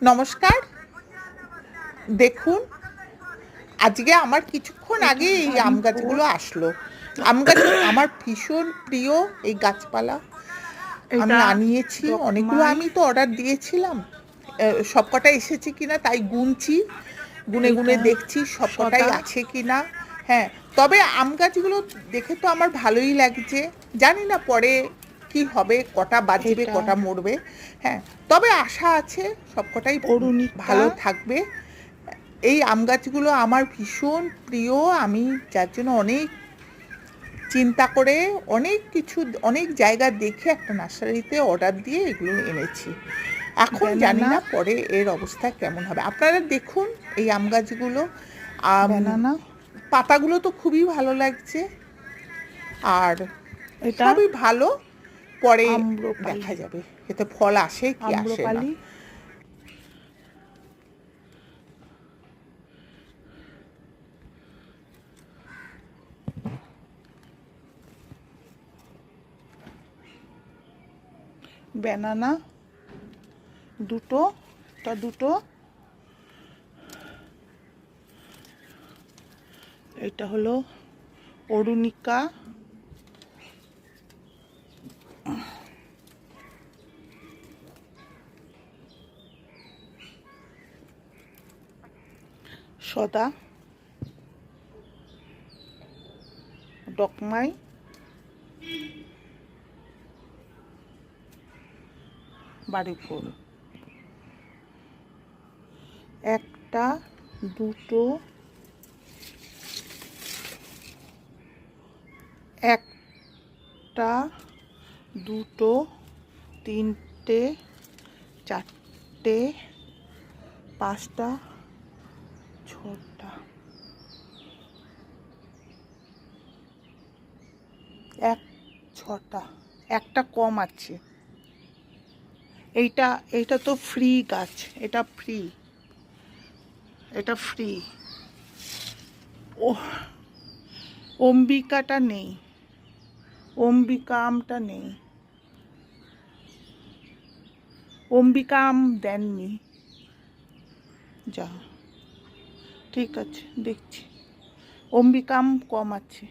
নমস্কার। দেখুন, আজকে আমার কিছুক্ষণ আগে এই আম গাছগুলো আসলো। আম গাছ আমার ভীষণ প্রিয় এই গাছপালা। আমি আনিয়েছি অনেকগুলো, আমি তো অর্ডার দিয়েছিলাম। সবকটা এসেছে কিনা তাই গুনছি, গুনে গুনে দেখছি সবকটাই আছে কিনা। হ্যাঁ, তবে আম গাছগুলো দেখে তো আমার ভালোই লাগছে। জানি না পরে কি হবে, কটা বাঁচবে কটা মরবে। হ্যাঁ, তবে আশা আছে সবকটাই ভালো থাকবে। এই আম গাছগুলো আমার ভীষণ প্রিয়। আমি যার জন্য অনেক চিন্তা করে অনেক জায়গা দেখে একটা নার্সারিতে অর্ডার দিয়ে এগুলো এনেছি। এখন জানি না পরে এর অবস্থা কেমন হবে। আপনারা দেখুন এই আম গাছগুলো, পাতাগুলো তো খুবই ভালো লাগছে, আর সবই ভালো। পরে দেখা যাবে এতে ফল আসে কি আসে না। ব্যানানা দুটো, এটা হলো অরুণিকা, সদা, ডকমাই, বাড়িফুল। একটা, দুটো, তিনটে, চারটে, পাঁচটা, ছটা, ছটা, একটা কম আছে। এইটা তো ফ্রি গাছ, এটা ফ্রি। ও অম্বিকাটা নেই, অম্বিকা আমটা নেই, অম্বিকা আম দেননি। যা, ঠিক আছে দেখছি, অম্বিকা আম কম আছে।